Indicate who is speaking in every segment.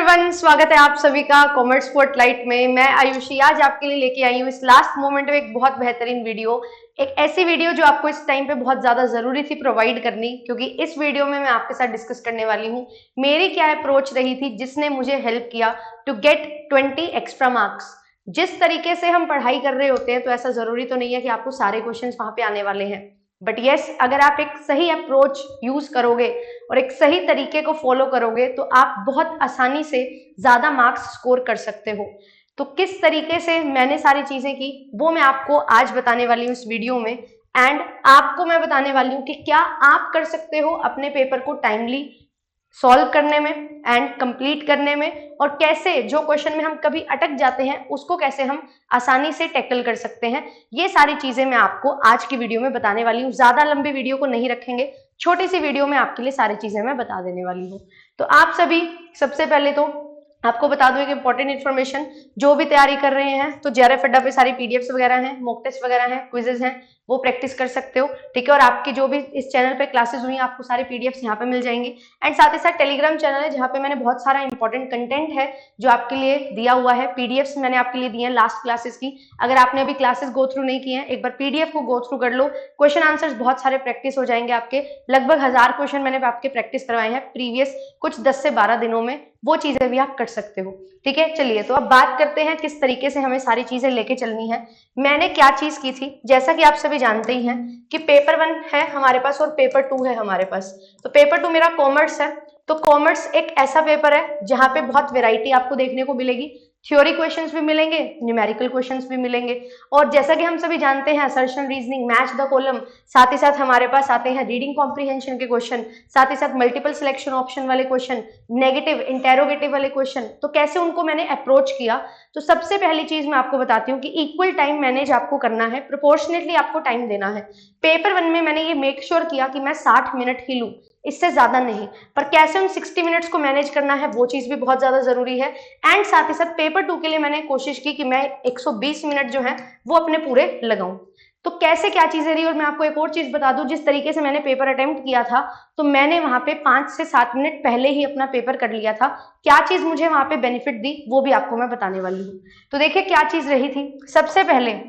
Speaker 1: Everyone, स्वागत है आप सभी का कॉमर्स स्पॉटलाइट में। मैं आयुषी आज आपके लिए लेके आई हूँ इस लास्ट मोमेंट में एक बहुत बेहतरीन वीडियो, एक ऐसी वीडियो जो आपको इस टाइम पे बहुत ज्यादा जरूरी थी प्रोवाइड करनी, क्योंकि इस वीडियो में मैं आपके साथ डिस्कस करने वाली हूँ मेरी क्या अप्रोच रही थी जिसने मुझे हेल्प किया टू गेट 20 एक्स्ट्रा मार्क्स। जिस तरीके से हम पढ़ाई कर रहे होते हैं तो ऐसा जरूरी तो नहीं है कि आपको सारे क्वेश्चंस वहां पे आने वाले हैं, बट यस, अगर आप एक सही अप्रोच यूज करोगे और एक सही तरीके को फॉलो करोगे तो आप बहुत आसानी से ज्यादा मार्क्स स्कोर कर सकते हो। तो किस तरीके से मैंने सारी चीजें की वो मैं आपको आज बताने वाली हूँ इस वीडियो में। एंड आपको मैं बताने वाली हूँ कि क्या आप कर सकते हो अपने पेपर को टाइमली सॉल्व करने में एंड कंप्लीट करने में, और कैसे जो क्वेश्चन में हम कभी अटक जाते हैं उसको कैसे हम आसानी से टैकल कर सकते हैं। ये सारी चीजें मैं आपको आज की वीडियो में बताने वाली हूँ। ज्यादा लंबी वीडियो को नहीं रखेंगे, छोटी सी वीडियो में आपके लिए सारी चीजें मैं बता देने वाली हूँ। तो आप सभी सबसे पहले तो आपको बता दूं एक इंपॉर्टेंट इन्फॉर्मेशन, जो भी तैयारी कर रहे हैं तो जेआरएफ अड्डा पे सारी पीडीएफ्स वगैरह हैं, मॉक टेस्ट वगैरह हैं, क्विजेज हैं, वो प्रैक्टिस कर सकते हो, ठीक है। और आपकी जो भी इस चैनल पे क्लासेस हुई हैं आपको सारी पीडीएफ्स यहाँ पे मिल जाएंगी। एंड साथ ही साथ टेलीग्राम चैनल है जहाँ पे मैंने बहुत सारा इंपॉर्टेंट कंटेंट है जो आपके लिए दिया हुआ है। पीडीएफ्स मैंने आपके लिए दी है लास्ट क्लासेस की। अगर आपने अभी क्लासेस गो थ्रू नहीं किए हैं, एक बार पीडीएफ को गो थ्रू कर लो, क्वेश्चन आंसर्स बहुत सारे प्रैक्टिस हो जाएंगे आपके। लगभग 1000 क्वेश्चन मैंने आपके प्रैक्टिस करवाए हैं प्रीवियस कुछ 10 से 12 दिनों में, वो चीजें भी आप कर सकते हो, ठीक है। चलिए तो अब बात करते हैं किस तरीके से हमें सारी चीजें लेके चलनी है। मैंने क्या चीज की थी, जैसा कि आप सभी जानते ही हैं कि पेपर 1 है हमारे पास और पेपर 2 है हमारे पास। तो पेपर 2 मेरा कॉमर्स है। तो कॉमर्स एक ऐसा पेपर है जहां पे बहुत वेराइटी आपको देखने को मिलेगी। थ्योरी क्वेश्चंस भी मिलेंगे, न्यूमेरिकल क्वेश्चंस भी मिलेंगे, और जैसा कि हम सभी जानते हैं assertion, reasoning, match the column, साथ ही साथ हमारे पास आते हैं रीडिंग कॉम्प्रिहेंशन के क्वेश्चन, साथ ही साथ मल्टीपल सिलेक्शन ऑप्शन वाले क्वेश्चन, नेगेटिव इंटेरोगेटिव वाले क्वेश्चन। तो कैसे उनको मैंने अप्रोच किया, तो सबसे पहली चीज मैं आपको बताती हूँ कि इक्वल टाइम मैनेज आपको करना है, प्रोपोर्शनेटली आपको टाइम देना है। पेपर 1 में मैंने ये मेक श्योर किया कि मैं 60 मिनट ही लूं, इससे ज्यादा नहीं। पर कैसे उन 60 मिनट्स को मैनेज करना है वो चीज भी बहुत ज्यादा जरूरी है। एंड साथ ही साथ पेपर 2 के लिए मैंने कोशिश की कि मैं 120 मिनट जो है वो अपने पूरे लगाऊं। तो कैसे क्या चीजें रही, और मैं आपको एक और चीज बता दूं, जिस तरीके से मैंने पेपर अटेम्प्ट किया था तो मैंने वहां पे 5 से 7 मिनट पहले ही अपना पेपर कर लिया था। क्या चीज मुझे वहां पे बेनिफिट दी वो भी आपको मैं बताने वाली हूँ। तो देखिए क्या चीज रही थी। सबसे पहले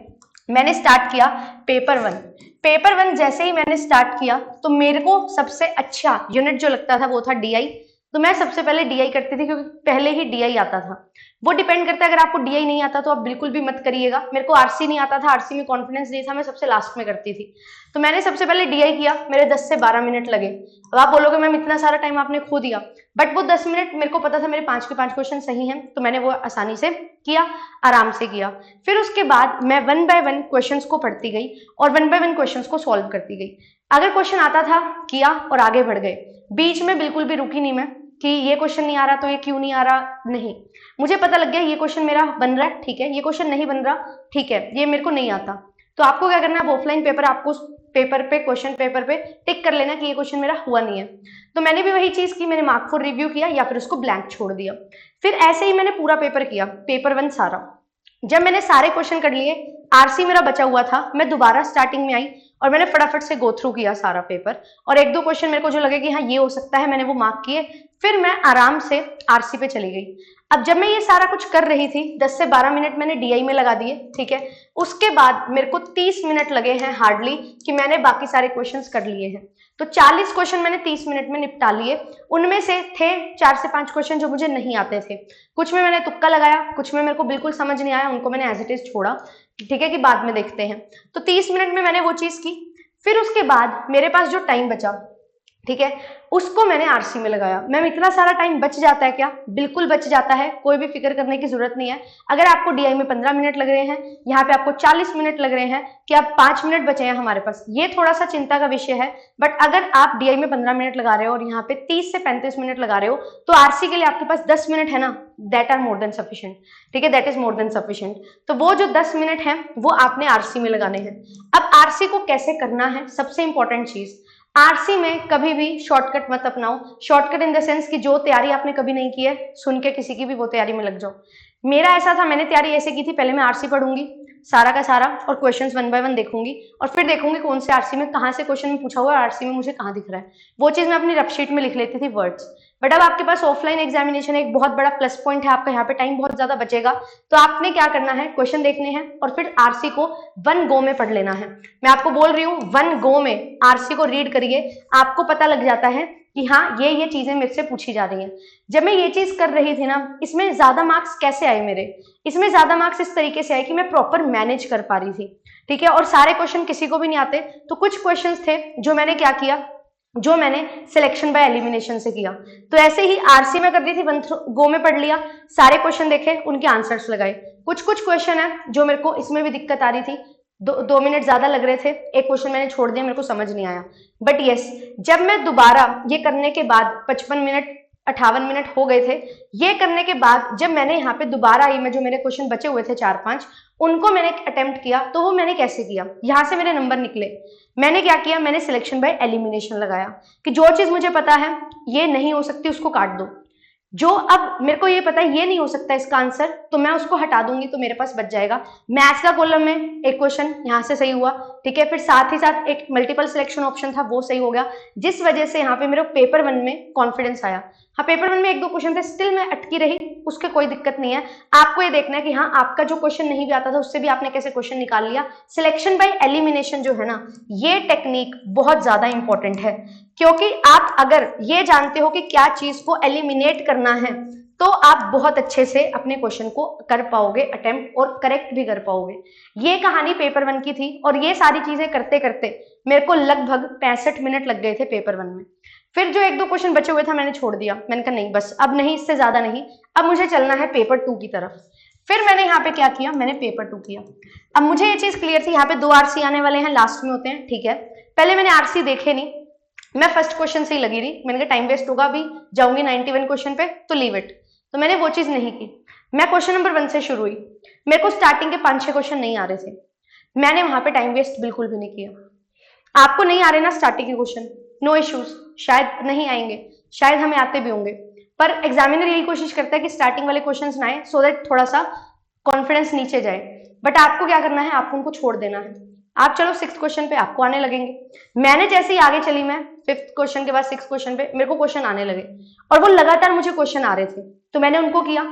Speaker 1: मैंने स्टार्ट किया पेपर 1। पेपर 1 जैसे ही मैंने स्टार्ट किया तो मेरे को सबसे अच्छा यूनिट जो लगता था वो था डीआई। तो मैं सबसे पहले डीआई करती थी क्योंकि पहले ही डीआई आता था। वो डिपेंड करता है, अगर आपको डीआई नहीं आता तो आप बिल्कुल भी मत करिएगा। मेरे को आरसी नहीं आता था, आरसी में कॉन्फिडेंस नहीं था, मैं सबसे लास्ट में करती थी। तो मैंने सबसे पहले डीआई किया, मेरे 10 से 12 मिनट लगे। अब आप बोलोगे मैम इतना सारा टाइम आपने खो दिया, बट वो 10 मिनट मेरे को पता था मेरे 5 के 5 क्वेश्चन सही हैं, तो मैंने वो आसानी से किया, आराम से किया। फिर उसके बाद मैं 1 बाय 1 क्वेश्चंस को पढ़ती गई और 1 बाय 1 क्वेश्चंस को सॉल्व करती गई। अगर क्वेश्चन आता था किया और आगे बढ़ गए, बीच में बिल्कुल भी रुकी नहीं मैं कि ये क्वेश्चन नहीं आ रहा तो ये क्यों नहीं आ रहा, नहीं। मुझे पता लग गया ये क्वेश्चन मेरा बन रहा है, ठीक है, ये क्वेश्चन नहीं बन रहा, ठीक है, ये मेरे को नहीं आता। तो आपको क्या करना है, ऑफलाइन पेपर आपको उस पेपर पे, क्वेश्चन पेपर पे टिक कर लेना कि ये क्वेश्चन मेरा हुआ नहीं है। तो मैंने भी वही चीज की, मैंने मार्क फॉर रिव्यू किया या फिर उसको ब्लैंक छोड़ दिया। फिर ऐसे ही मैंने पूरा पेपर किया, पेपर 1 सारा। जब मैंने सारे क्वेश्चन कर लिए, आरसी मेरा बचा हुआ था, मैं दोबारा स्टार्टिंग में आई और मैंने फटाफट से गो थ्रू किया सारा पेपर, और 1-2 क्वेश्चन मेरे को जो लगे कि हाँ ये हो सकता है, मैंने वो मार्क किए। फिर मैं आराम से आरसी पे चली गई। अब जब मैं ये सारा कुछ कर रही थी, 10 से 12 मिनट मैंने डीआई में लगा दिए, ठीक है। उसके बाद मेरे को 30 मिनट लगे हैं हार्डली कि मैंने बाकी सारे क्वेश्चंस कर लिए हैं। तो 40 क्वेश्चन मैंने 30 मिनट में निपटा लिए। उनमें से थे 4 से 5 क्वेश्चन जो मुझे नहीं आते थे, कुछ में मैंने तुक्का लगाया, कुछ में मेरे को बिल्कुल समझ नहीं आया, उनको मैंने एज इट इज छोड़ा, ठीक है, कि बाद में देखते हैं। तो 30 मिनट में मैंने वो चीज की। फिर उसके बाद मेरे पास जो टाइम बचा, ठीक है, उसको मैंने आरसी में लगाया। मैम इतना सारा टाइम बच जाता है क्या? बिल्कुल बच जाता है, कोई भी फिक्र करने की जरूरत नहीं है। अगर आपको डीआई में 15 मिनट लग रहे हैं, यहाँ पे आपको 40 मिनट लग रहे हैं, कि आप 5 मिनट बचे हैं हमारे पास, ये थोड़ा सा चिंता का विषय है। बट अगर आप डीआई में 15 मिनट लगा रहे हो और यहाँ पे 30 से 35 मिनट लगा रहे हो, तो आरसी के लिए आपके पास 10 मिनट है ना, that are more than sufficient, ठीक है, that is more than sufficient. तो वो जो 10 मिनट है वो आपने आरसी में लगाने हैं। अब आरसी को कैसे करना है, सबसे इंपॉर्टेंट चीज, आरसी में कभी भी शॉर्टकट मत अपनाओ। शॉर्टकट इन द सेंस कि जो तैयारी आपने कभी नहीं की है, सुन के किसी की भी वो तैयारी में लग जाओ। मेरा ऐसा था, मैंने तैयारी ऐसे की थी, पहले मैं आरसी पढ़ूंगी सारा का सारा और क्वेश्चंस 1 बाय 1 देखूंगी, और फिर देखूंगी कौन से आरसी में कहाँ से क्वेश्चन में पूछा हुआ है, आरसी में मुझे कहाँ दिख रहा है, वो चीज मैं अपनी रफ शीट में लिख लेती थी वर्ड्स। बट अब आपके पास ऑफलाइन एग्जामिनेशन है, एक बहुत बड़ा प्लस पॉइंट है आपका, यहाँ पे टाइम बहुत ज्यादा बचेगा। तो आपने क्या करना है, क्वेश्चन देखने हैं और फिर आरसी को वन गो में पढ़ लेना है। मैं आपको बोल रही हूँ वन गो में आरसी को रीड करिए, आपको पता लग जाता है कि हाँ ये चीजें मेरे से पूछी जा रही हैं। जब मैं ये चीज कर रही थी ना, इसमें ज्यादा मार्क्स कैसे आए मेरे, इसमें ज्यादा मार्क्स इस तरीके से आए कि मैं प्रॉपर मैनेज कर पा रही थी, ठीक है। और सारे क्वेश्चन किसी को भी नहीं आते, तो कुछ क्वेश्चंस थे जो मैंने क्या किया, जो मैंने सिलेक्शन बाय एलिमिनेशन से किया। तो ऐसे ही आरसी में कर दी थी, वन गो में पढ़ लिया, सारे क्वेश्चन देखे, उनके आंसर्स लगाए। कुछ क्वेश्चन है जो मेरे को इसमें भी दिक्कत आ रही थी, 2 मिनट ज्यादा लग रहे थे, एक क्वेश्चन मैंने छोड़ दिया, मेरे को समझ नहीं आया। बट यस, जब मैं दोबारा ये करने के बाद 55 मिनट 58 मिनट हो गए थे, ये करने के बाद जब मैंने यहाँ पे दोबारा आई, मैं जो मेरे क्वेश्चन बचे हुए थे 4-5 उनको मैंने अटेम्प्ट किया, तो वो मैंने कैसे किया, यहाँ से मेरे नंबर निकले। मैंने क्या किया, मैंने सिलेक्शन बाय एलिमिनेशन लगाया कि जो चीज मुझे पता है ये नहीं हो सकती उसको काट दो, जो अब मेरे को ये पता है ये नहीं हो सकता इसका आंसर, तो मैं उसको हटा दूंगी, तो मेरे पास बच जाएगा। मैथ्स का कॉलम में एक क्वेश्चन यहाँ से सही हुआ, ठीक है, फिर साथ ही साथ एक मल्टीपल सिलेक्शन ऑप्शन था वो सही हो गया, जिस वजह से यहाँ पे मेरे पेपर 1 में कॉन्फिडेंस आया। हाँ, पेपर 1 में 1-2 क्वेश्चन थे, स्टिल मैं अटकी रही, उसके कोई दिक्कत नहीं है। आपको ये देखना है कि हाँ आपका जो क्वेश्चन नहीं भी आता था उससे भी आपने कैसे क्वेश्चन निकाल लिया। सिलेक्शन बाय एलिमिनेशन जो है ना, ये टेक्निक बहुत ज्यादा इंपॉर्टेंट है, क्योंकि आप अगर ये जानते हो कि क्या चीज को एलिमिनेट करना है, तो आप बहुत अच्छे से अपने क्वेश्चन को कर पाओगे अटेम्प्ट, और करेक्ट भी कर पाओगे। ये कहानी पेपर 1 की थी, और ये सारी चीजें करते करते मेरे को लगभग 65 मिनट लग गए थे पेपर 1 में। फिर जो 1-2 क्वेश्चन बचे हुए था मैंने छोड़ दिया, मैंने कहा नहीं बस अब नहीं, इससे ज्यादा नहीं, अब मुझे चलना है पेपर 2 की तरफ। फिर मैंने यहाँ पे क्या किया, मैंने पेपर 2 किया। अब मुझे ये चीज क्लियर थी, यहाँ पे 2 आरसी आने वाले हैं, लास्ट में होते हैं, ठीक है। पहले मैंने आरसी देखे नहीं, मैं फर्स्ट क्वेश्चन से ही लगी रही, मैंने कहा टाइम वेस्ट होगा, अभी जाऊंगी 91 क्वेश्चन पे तो लीव इट, तो मैंने वो चीज नहीं की। मैं क्वेश्चन नंबर 1 से शुरू हुई, मेरे को स्टार्टिंग के 5-6 क्वेश्चन नहीं आ रहे थे, मैंने वहां पे टाइम वेस्ट बिल्कुल भी नहीं किया। आपको नहीं आ रहे ना स्टार्टिंग के क्वेश्चन, नो इश्यूज, शायद नहीं आएंगे, शायद हमें आते भी होंगे, पर एग्जामिनर यही कोशिश करता है कि स्टार्टिंग वाले क्वेश्चंस ना आए, सो दैट थोड़ा सा कॉन्फिडेंस नीचे जाए। बट आपको क्या करना है, आपको उनको छोड़ देना है। आप चलो 6th क्वेश्चन पे आपको आने लगेंगे, मैंने जैसे ही आगे चली, मैं 5th क्वेश्चन के बाद 6th क्वेश्चन पे मेरे को क्वेश्चन आने लगे, और वो लगातार मुझे क्वेश्चन आ रहे थे, तो मैंने उनको किया।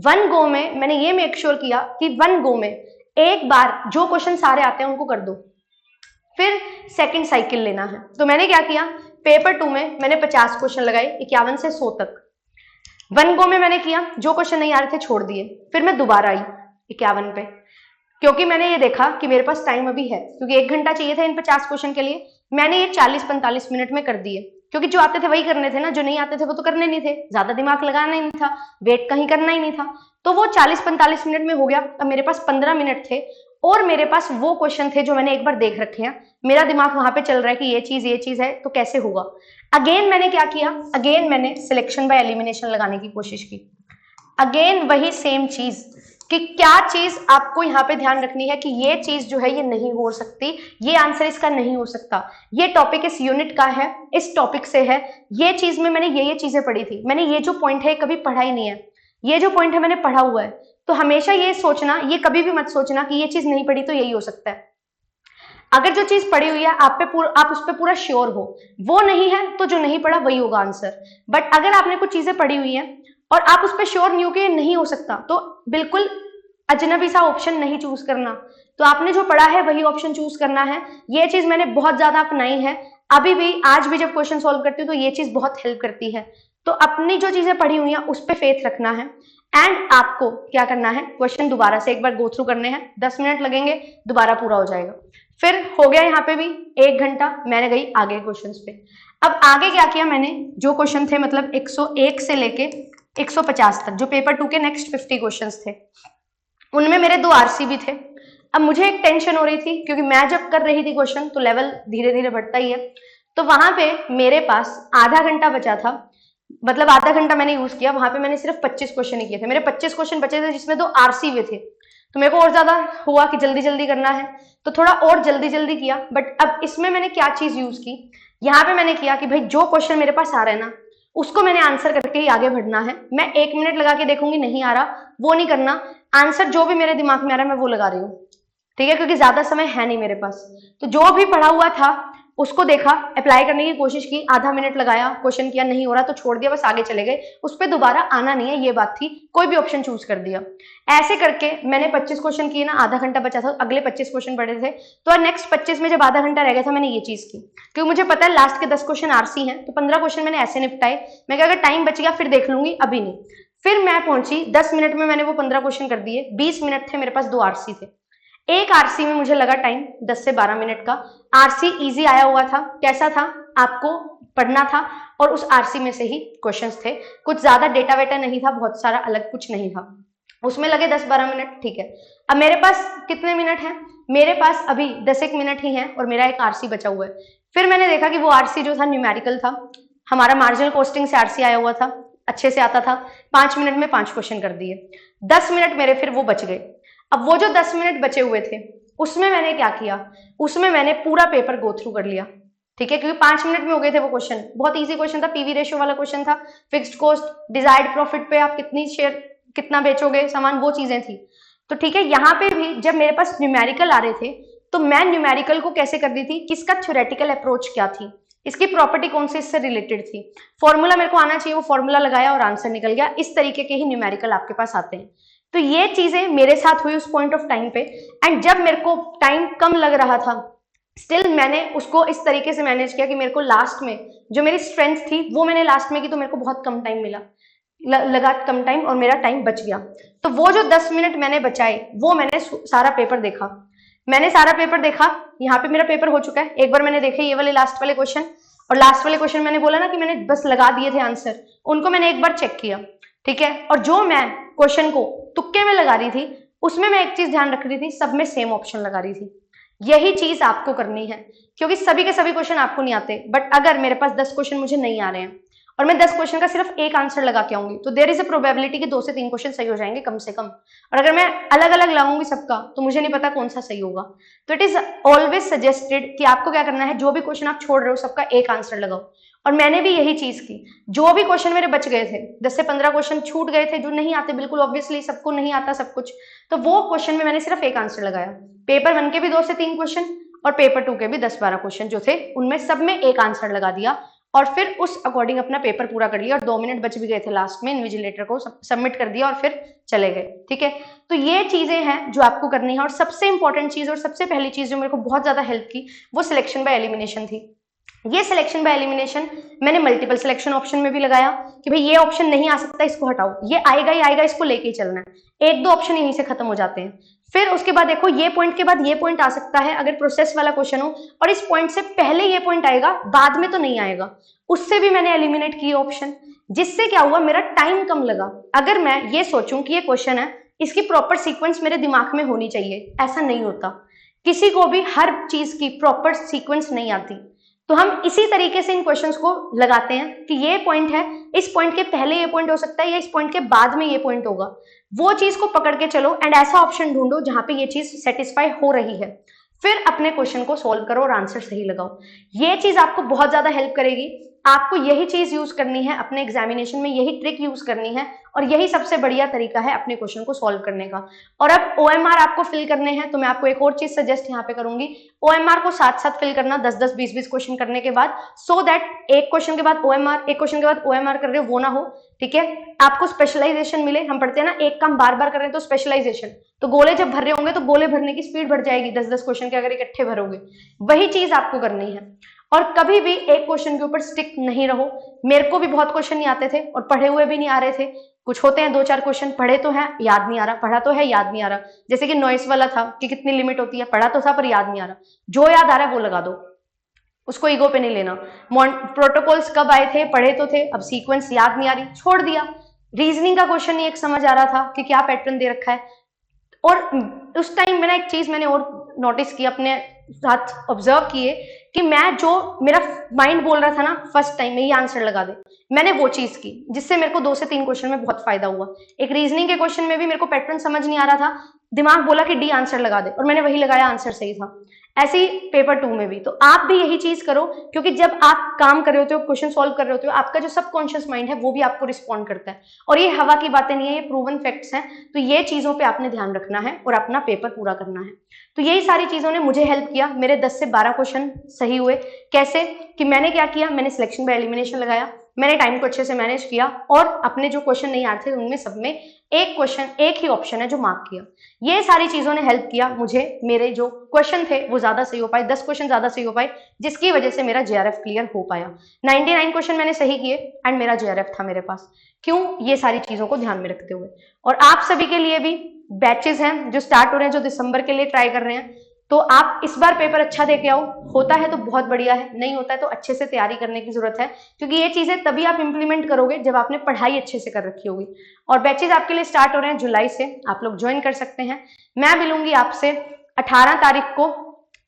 Speaker 1: 1 गो में मैंने ये मेक श्योर किया कि 1 गो में एक बार जो क्वेश्चन सारे आते हैं उनको कर दो, फिर सेकंड साइकिल लेना है। तो मैंने क्या किया, पेपर 2 में मैंने 50 क्वेश्चन लगाए, 51 से 100 तक। 1 गो में मैंने किया, जो क्वेश्चन नहीं आ रहे थे छोड़ दिए, फिर मैं दोबारा आई 51 पे, क्योंकि मैंने ये देखा कि मेरे पास टाइम अभी है, क्योंकि 1 घंटा चाहिए था इन 50 क्वेश्चन के लिए, मैंने ये 40-45 मिनट में कर दिए, क्योंकि जो आते थे वही करने थे ना, जो नहीं आते थे वो तो करने नहीं थे, ज्यादा दिमाग लगाना ही नहीं था, वेट कहीं करना ही नहीं था, तो वो 40-45 मिनट में हो गया। अब मेरे पास 15 मिनट थे, और मेरे पास वो क्वेश्चन थे जो मैंने एक बार देख रखे हैं, मेरा दिमाग वहां पे चल रहा है कि ये चीज है, तो कैसे होगा। अगेन मैंने क्या किया, अगेन मैंने सिलेक्शन बाय एलिमिनेशन लगाने की कोशिश की। अगेन वही सेम चीज कि क्या चीज आपको यहाँ पे ध्यान रखनी है कि ये चीज जो है ये नहीं हो सकती, ये आंसर इसका नहीं हो सकता, ये टॉपिक इस यूनिट का है, इस टॉपिक से है, ये चीज में मैंने ये चीजें पढ़ी थी, मैंने ये जो पॉइंट है कभी पढ़ा ही नहीं है, ये जो पॉइंट है मैंने पढ़ा हुआ है। तो हमेशा ये सोचना, ये कभी भी मत सोचना कि ये चीज नहीं पढ़ी तो यही हो सकता है। अगर जो चीज पढ़ी हुई है आप उस पर पूरा श्योर हो, वो नहीं है तो जो नहीं पढ़ा वही होगा आंसर। बट अगर आपने कुछ चीजें पढ़ी हुई है और आप उस पर श्योर नहीं हो कि नहीं हो सकता, तो बिल्कुल अजनबी सा ऑप्शन नहीं चूज करना, तो आपने जो पढ़ा है वही ऑप्शन चूज करना है। ये चीज मैंने बहुत ज्यादा अपनाई है, अभी भी आज भी जब क्वेश्चन सॉल्व करती हूँ तो ये चीज बहुत हेल्प करती है। तो अपनी जो चीजें पढ़ी हुई हैं उस पर फेथ रखना है, एंड आपको क्या करना है, क्वेश्चन दोबारा से एक बार गो थ्रू करने हैं, 10 मिनट लगेंगे, दोबारा पूरा हो जाएगा। फिर हो गया यहाँ पे भी 1 घंटा, मैंने गई आगे क्वेश्चंस पे। अब आगे क्या किया मैंने, जो क्वेश्चन थे मतलब 101 से लेके 150 तक, जो पेपर 2 के नेक्स्ट 50 क्वेश्चंस थे, उनमें मेरे 2 आरसी भी थे। अब मुझे एक टेंशन हो रही थी, क्योंकि मैं जब कर रही थी क्वेश्चन तो लेवल धीरे धीरे बढ़ता ही है, तो वहां पे मेरे पास आधा घंटा बचा था, मतलब आधा घंटा मैंने यूज किया, वहां पे मैंने सिर्फ 25 क्वेश्चन ही किए थे, मेरे 25 क्वेश्चन बचे थे जिसमें 2 आरसी हुए थे, तो मेरे को और ज्यादा हुआ कि जल्दी जल्दी करना है, तो थोड़ा और जल्दी जल्दी किया। बट अब इसमें मैंने क्या चीज यूज की, यहाँ पे मैंने किया कि भाई जो क्वेश्चन मेरे पास आ रहा है ना उसको मैंने आंसर करके ही आगे बढ़ना है। मैं 1 मिनट लगा के देखूंगी नहीं आ रहा, वो नहीं करना, आंसर जो भी मेरे दिमाग में आ रहा है मैं वो लगा रही हूँ, ठीक है, क्योंकि ज्यादा समय है नहीं मेरे पास। तो जो भी पढ़ा हुआ था उसको देखा, अप्लाई करने की कोशिश की, आधा मिनट लगाया, क्वेश्चन किया, नहीं हो रहा तो छोड़ दिया, बस आगे चले गए, उस पर दोबारा आना नहीं है, ये बात थी, कोई भी ऑप्शन चूज कर दिया। ऐसे करके मैंने 25 क्वेश्चन किए ना, आधा घंटा बचा था, अगले 25 क्वेश्चन पढ़े थे, तो नेक्स्ट 25 में जब आधा घंटा रह गया था, मैंने ये चीज की, क्योंकि मुझे पता है लास्ट के 10 क्वेश्चन आरसी हैं, तो 15 क्वेश्चन मैंने ऐसे निपटाए। मैं क्या, अगर टाइम बच गया फिर देख लूंगी, अभी नहीं। फिर मैं पहुंची 10 मिनट में मैंने वो 15 क्वेश्चन कर दिए, 20 मिनट थे मेरे पास, 2 आरसी थे। एक आरसी में मुझे लगा टाइम 10 से 12 मिनट का। आरसी इजी आया हुआ था, कैसा था, आपको पढ़ना था और उस आरसी में से ही क्वेश्चंस थे, कुछ ज्यादा डेटा वेटा नहीं था, बहुत सारा अलग कुछ नहीं था, उसमें लगे 10-12 मिनट, ठीक है। अब मेरे पास कितने मिनट हैं, मेरे पास अभी 10-1 मिनट ही हैं और मेरा एक आरसी बचा हुआ है। फिर मैंने देखा कि वो आरसी जो था न्यूमेरिकल था, हमारा मार्जिनल कॉस्टिंग से आरसी आया हुआ था, अच्छे से आता था, 5 मिनट में 5 क्वेश्चन कर दिए, 10 मिनट मेरे फिर वो बच गए। अब वो जो 10 मिनट बचे हुए थे, उसमें मैंने क्या किया, उसमें मैंने पूरा पेपर गो थ्रू कर लिया, ठीक है, क्योंकि 5 मिनट में हो गए थे वो क्वेश्चन, बहुत इजी क्वेश्चन था, पीवी रेशियो वाला क्वेश्चन था, फिक्स्ड कॉस्ट, डिजायर्ड प्रॉफिट पे आप कितनी शेयर, कितना बेचोगे सामान, वो चीजें थी। तो ठीक है, यहाँ पे भी जब मेरे पास न्यूमेरिकल आ रहे थे, तो मैं न्यूमेरिकल को कैसे कर दी थी, किसका थ्योरेटिकल अप्रोच क्या थी, इसकी प्रॉपर्टी कौन सी इससे रिलेटेड थी, फॉर्मूला मेरे को आना चाहिए, वो फॉर्मूला लगाया और आंसर निकल गया। इस तरीके के ही न्यूमेरिकल आपके पास आते हैं। तो ये चीजें मेरे साथ हुई उस पॉइंट ऑफ टाइम पे, एंड जब मेरे को टाइम कम लग रहा था, स्टिल मैंने उसको इस तरीके से मैनेज किया कि मेरे को लास्ट में जो मेरी स्ट्रेंथ थी वो मैंने लास्ट में की, तो मेरे को बहुत कम टाइम मिला, लगा कम टाइम और मेरा टाइम बच गया। तो वो जो 10 मिनट मैंने बचाए, वो मैंने सारा पेपर देखा, मैंने सारा पेपर देखा, यहाँ पे मेरा पेपर हो चुका है, एक बार मैंने देखे ये वाले लास्ट वाले क्वेश्चन, और लास्ट वाले क्वेश्चन मैंने बोला ना कि मैंने बस लगा दिए थे आंसर, उनको मैंने एक बार चेक किया, ठीक है। और जो मैं क्वेश्चन को तुक्के में लगा रही थी, उसमें मैं एक चीज ध्यान रख रही थी, सब में सेम ऑप्शन लगा रही थी। यही चीज आपको करनी है, क्योंकि सभी के सभी क्वेश्चन आपको नहीं आते, बट अगर मेरे पास 10 क्वेश्चन मुझे नहीं आ रहे हैं और मैं 10 क्वेश्चन का सिर्फ एक आंसर लगा के आऊंगी, तो देयर इज अ प्रोबेबिलिटी कि 2 से 3 क्वेश्चन सही हो जाएंगे कम से कम। और अगर मैं अलग अलग लाऊंगी सबका, तो मुझे नहीं पता कौन सा सही होगा। तो इट इज ऑलवेज सजेस्टेड कि आपको क्या करना है, जो भी क्वेश्चन आप छोड़ रहे हो सबका एक आंसर लगाओ। और मैंने भी यही चीज की, जो भी क्वेश्चन मेरे बच गए थे, 10 से 15 क्वेश्चन छूट गए थे जो नहीं आते, बिल्कुल ऑब्वियसली सबको नहीं आता सब कुछ, तो वो क्वेश्चन में मैंने सिर्फ एक आंसर लगाया। पेपर 1 के भी 2 से 3 क्वेश्चन और पेपर 2 के भी 10-12 क्वेश्चन जो थे, उनमें सब में एक आंसर लगा दिया, और फिर उस अकॉर्डिंग अपना पेपर पूरा कर लिया, और 2 मिनट बच भी गए थे लास्ट में, इन्विजिलेटर को सबमिट कर दिया और फिर चले गए, ठीक है। तो ये चीजें हैं जो आपको करनी है। और सबसे इंपॉर्टेंट चीज और सबसे पहली चीज जो मेरे को बहुत ज्यादा हेल्प की, वो सिलेक्शन बाय एलिमिनेशन थी। ये सिलेक्शन बाय एलिमिनेशन मैंने मल्टीपल सिलेक्शन ऑप्शन में भी लगाया कि भाई ये ऑप्शन नहीं आ सकता, इसको हटाओ, ये आएगा ही आएगा, इसको लेके ही चलना है, 1-2 ऑप्शन यहीं से खत्म हो जाते हैं। फिर उसके बाद देखो, ये पॉइंट के बाद ये पॉइंट आ सकता है अगर प्रोसेस वाला क्वेश्चन हो, और इस पॉइंट से पहले ये पॉइंट आएगा, बाद में तो नहीं आएगा, उससे भी मैंने एलिमिनेट किए ऑप्शन, जिससे क्या हुआ, मेरा टाइम कम लगा। अगर मैं ये सोचूं कि ये क्वेश्चन है, इसकी प्रॉपर सीक्वेंस मेरे दिमाग में होनी चाहिए, ऐसा नहीं होता, किसी को भी हर चीज की प्रॉपर सीक्वेंस नहीं आती। तो हम इसी तरीके से इन क्वेश्चंस को लगाते हैं कि ये पॉइंट है, इस पॉइंट के पहले ये पॉइंट हो सकता है या इस पॉइंट के बाद में ये पॉइंट होगा, वो चीज को पकड़ के चलो, एंड ऐसा ऑप्शन ढूंढो जहां पे ये चीज सेटिस्फाई हो रही है, फिर अपने क्वेश्चन को सॉल्व करो और आंसर सही लगाओ। ये चीज आपको बहुत ज्यादा हेल्प करेगी। आपको यही चीज यूज करनी है अपने एग्जामिनेशन में, यही ट्रिक यूज करनी है, और यही सबसे बढ़िया तरीका है अपने क्वेश्चन को सॉल्व करने का। और अब ओएमआर आपको फिल करने हैं, तो मैं आपको एक और चीज सजेस्ट यहाँ पे करूंगी, ओएमआर को साथ साथ फिल करना 10-10, 20-20 क्वेश्चन करने के बाद, सो दैट एक क्वेश्चन के बाद ओएमआर, एक क्वेश्चन के बाद ओएमआर कर रहे हो वो ना हो, ठीक है। आपको स्पेशलाइजेशन मिले, हम पढ़ते हैं ना एक काम बार बार कर रहे हैं तो स्पेशलाइजेशन, तो गोले जब भर रहे होंगे तो गोले भरने की स्पीड बढ़ जाएगी, 10-10 क्वेश्चन के अगर इकट्ठे भरोगे, वही चीज आपको करनी है। और कभी भी एक क्वेश्चन के ऊपर स्टिक नहीं रहो। मेरे को भी बहुत क्वेश्चन नहीं आते थे और पढ़े हुए भी नहीं आ रहे थे, कुछ होते हैं 2-4 क्वेश्चन पढ़े तो है याद नहीं आ रहा, पढ़ा तो है याद नहीं आ रहा, जैसे कि नॉइस वाला था कि कितनी लिमिट होती है, पढ़ा तो था पर याद नहीं आ रहा, जो याद आ रहा है वो लगा दो, उसको ईगो पे नहीं लेना। प्रोटोकॉल्स कब आए थे, पढ़े तो थे, अब सीक्वेंस याद नहीं आ रही, छोड़ दिया। रीजनिंग का क्वेश्चन नहीं एक समझ आ रहा था कि क्या पैटर्न दे रखा है। और उस टाइम मैंने एक चीज मैंने और नोटिस की, अपने साथ ऑब्जर्व किए कि मैं जो मेरा माइंड बोल रहा था ना फर्स्ट टाइम में ये आंसर लगा दे, मैंने वो चीज की, जिससे मेरे को 2 से 3 क्वेश्चन में बहुत फायदा हुआ। एक रीजनिंग के क्वेश्चन में भी मेरे को पैटर्न समझ नहीं आ रहा था, दिमाग बोला कि डी आंसर लगा दे, और मैंने वही लगाया, आंसर सही था। ऐसे ही पेपर 2 में भी। तो आप भी यही चीज करो, क्योंकि जब आप काम कर रहे होते हो, क्वेश्चन सॉल्व कर रहे होते हो, आपका जो सबकॉन्शियस माइंड है वो भी आपको रिस्पॉन्ड करता है। और ये हवा की बातें नहीं है, ये प्रूवन फैक्ट्स हैं। तो ये चीजों पे आपने ध्यान रखना है और अपना पेपर पूरा करना है। तो यही सारी चीजों ने मुझे हेल्प किया। मेरे 10 से 12 क्वेश्चन सही हुए। कैसे कि मैंने क्या किया, मैंने सिलेक्शन बाय एलिमिनेशन लगाया, मैंने टाइम को अच्छे से मैनेज किया, और अपने जो क्वेश्चन नहीं आते उनमें सब में एक क्वेश्चन, एक ही ऑप्शन है जो मार्क किया। ये सारी चीजों ने हेल्प किया मुझे, मेरे जो क्वेश्चन थे वो ज्यादा सही हो पाए, 10 क्वेश्चन ज्यादा सही हो पाए, जिसकी वजह से मेरा जेआरएफ क्लियर हो पाया। 99 क्वेश्चन मैंने सही किए एंड मेरा जेआरएफ था मेरे पास। क्यों? ये सारी चीजों को ध्यान में रखते हुए। और आप सभी के लिए भी बैचेस हैं जो स्टार्ट हो रहे हैं, जो दिसंबर के लिए ट्राई कर रहे हैं। तो आप इस बार पेपर अच्छा दे के आओ। होता है तो बहुत बढ़िया है, नहीं होता है तो अच्छे से तैयारी करने की जरूरत है, क्योंकि ये चीजें तभी आप इंप्लीमेंट करोगे जब आपने पढ़ाई अच्छे से कर रखी होगी। और बैचेज आपके लिए स्टार्ट हो रहे हैं जुलाई से, आप लोग ज्वाइन कर सकते हैं। मैं मिलूंगी आपसे 18 तारीख को,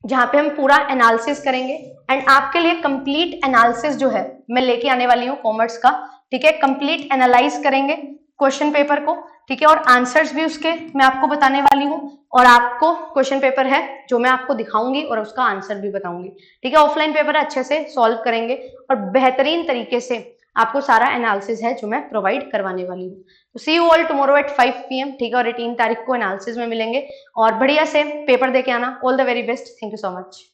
Speaker 1: जहां पे हम पूरा एनालिसिस करेंगे एंड आपके लिए कंप्लीट एनालिसिस जो है मैं लेके आने वाली हूँ कॉमर्स का। ठीक है, कंप्लीट एनालाइज करेंगे क्वेश्चन पेपर को। ठीक है, और आंसर्स भी उसके मैं आपको बताने वाली हूँ, और आपको क्वेश्चन पेपर है जो मैं आपको दिखाऊंगी और उसका आंसर भी बताऊंगी। ठीक है, ऑफलाइन पेपर अच्छे से सॉल्व करेंगे और बेहतरीन तरीके से आपको सारा एनालिसिस है जो मैं प्रोवाइड करवाने वाली हूँ। तो see you all tomorrow at 5 PM। ठीक है, और 18 तारीख को एनालिसिस में मिलेंगे, और बढ़िया से पेपर देके आना। All the very best, thank you so much.